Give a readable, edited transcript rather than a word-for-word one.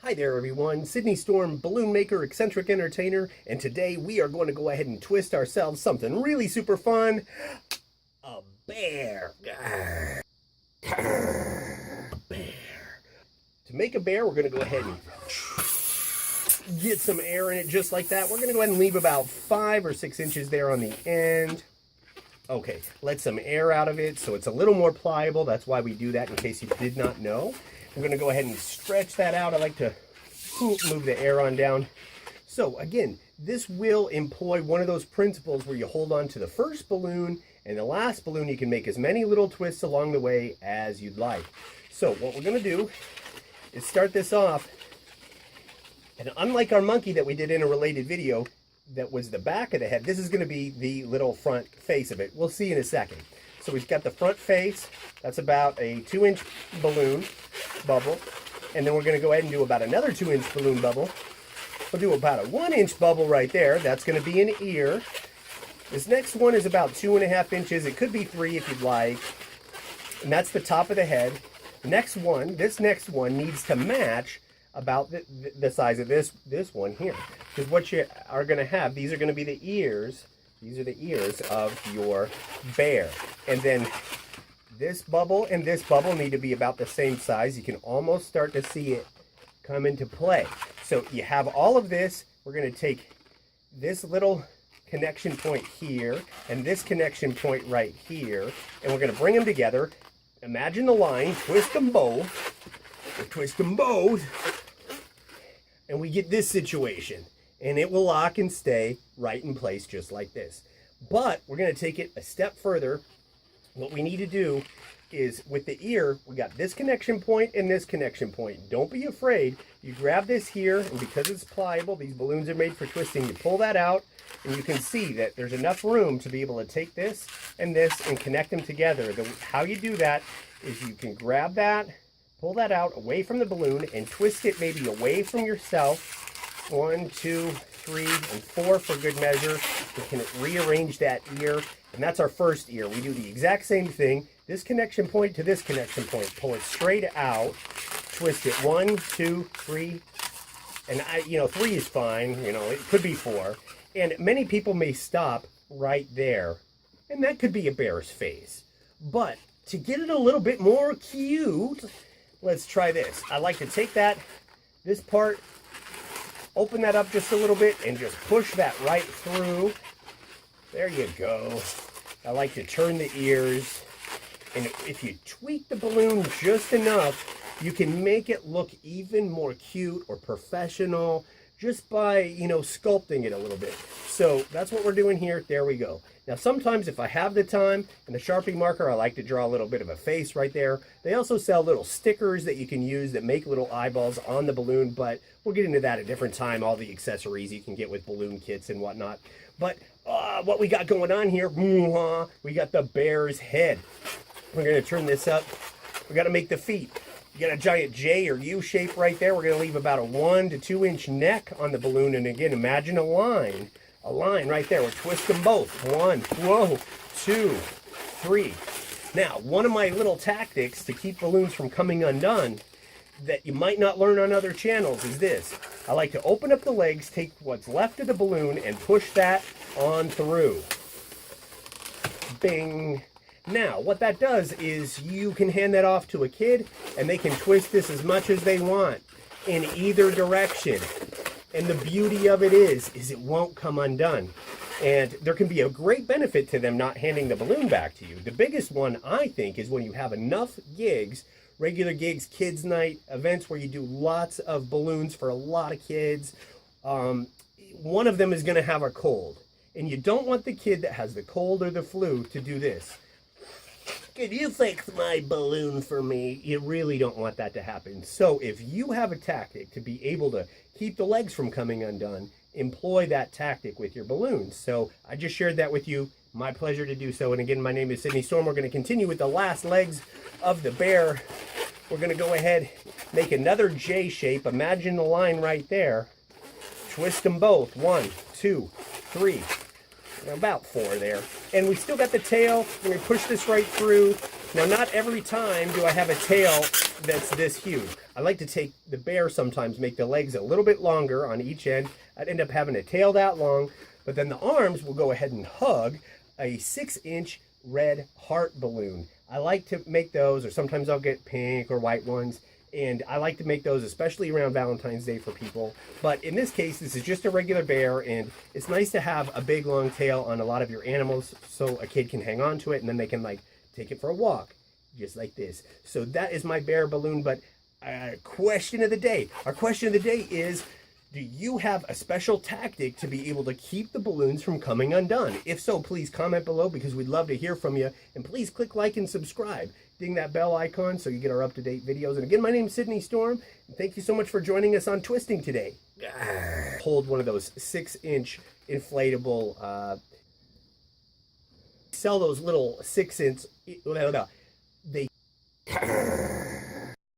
Hi there everyone, Sydney Storm, balloon maker, eccentric entertainer, and today we are going to go ahead and twist ourselves something really super fun. A bear. A bear. To make a bear, we're going to go ahead and get some air in it just like that. We're going to go ahead and leave about 5 or 6 inches there on the end. Okay, let some air out of it so it's a little more pliable. That's why we do that, in case you did not know. We're going to go ahead and stretch that out. I like to move the air on down. So again, this will employ one of those principles where you hold on to the first balloon, and the last balloon you can make as many little twists along the way as you'd like. So what we're going to do is start this off, and unlike our monkey that we did in a related video that was the back of the head, this is going to be the little front face of it. We'll see in a second. So we've got the front face. That's about a 2-inch balloon bubble. And then we're going to go ahead and do about another 2-inch balloon bubble. We'll do about a 1-inch bubble right there. That's going to be an ear. This next one is about 2.5 inches. It could be 3 if you'd like. And that's the top of the head. This next one needs to match about the size of this one here. Because what you are going to have, these are going to be the ears. These are the ears of your bear. And then this bubble and this bubble need to be about the same size. You can almost start to see it come into play. So you have all of this. We're going to take this little connection point here and this connection point right here, and we're going to bring them together. Imagine the line, twist them both. We'll twist them both, and we get this situation. And it will lock and stay right in place just like this. But we're going to take it a step further. What we need to do is, with the ear, we got this connection point and this connection point. Don't be afraid. You grab this here, and because it's pliable, these balloons are made for twisting, you pull that out, and you can see that there's enough room to be able to take this and connect them together. How you do that is you can grab that, pull that out away from the balloon, and twist it maybe away from yourself. 1, 2, 3, and 4 for good measure. We can rearrange that ear, and that's our first ear. We do the exact same thing. This connection point to this connection point. Pull it straight out. Twist it 1, 2, 3, and 3 is fine. It could be 4. And many people may stop right there, and that could be a bear's face. But to get it a little bit more cute, let's try this. I like to take this part, open that up just a little bit, and just push that right through. There you go. I like to turn the ears. And if you tweak the balloon just enough, you can make it look even more cute or professional just by, sculpting it a little bit. So that's what we're doing here. There we go. Now, sometimes if I have the time and the Sharpie marker, I like to draw a little bit of a face right there. They also sell little stickers that you can use that make little eyeballs on the balloon, but we'll get into that at a different time, all the accessories you can get with balloon kits and whatnot. But what we got going on here, we got the bear's head. We're going to turn this up. We got to make the feet. You got a giant J or U shape right there. We're going to leave about a 1 to 2 inch neck on the balloon. And again, imagine a line right there. We'll twist them both. 1, 2, 3. Now, one of my little tactics to keep balloons from coming undone that you might not learn on other channels is this. I like to open up the legs, take what's left of the balloon, and push that on through. Bing. Now, what that does is you can hand that off to a kid, and they can twist this as much as they want in either direction. And the beauty of it is it won't come undone. And there can be a great benefit to them not handing the balloon back to you. The biggest one, I think, is when you have enough gigs, regular gigs, kids' night, events where you do lots of balloons for a lot of kids. One of them is going to have a cold. And you don't want the kid that has the cold or the flu to do this. Can you fix my balloon for me? You really don't want that to happen. So if you have a tactic to be able to keep the legs from coming undone, employ that tactic with your balloons. So I just shared that with you. My pleasure to do so. And again, my name is Sydney Storm. We're going to continue with the last legs of the bear. We're going to go ahead, make another J shape. Imagine the line right there. Twist them both. 1, 2, 3. About 4 there. And we still got the tail. We're going to push this right through. Now, not every time do I have a tail that's this huge. I like to take the bear sometimes, make the legs a little bit longer on each end. I'd end up having a tail that long, but then the arms will go ahead and hug a 6-inch red heart balloon. I like to make those, or sometimes I'll get pink or white ones, and I like to make those especially around Valentine's Day for people. But in this case, this is just a regular bear, and it's nice to have a big long tail on a lot of your animals so a kid can hang on to it, and then they can like take it for a walk, just like this. So that is my bear balloon. But question of the day. Our question of the day is, do you have a special tactic to be able to keep the balloons from coming undone? If so, please comment below, because we'd love to hear from you. And please click like and subscribe. Ding that bell icon so you get our up-to-date videos. And again, my name is Sydney Storm. And thank you so much for joining us on Twisting today. Hold one of those 6-inch inflatable, sell those little 6-inch, they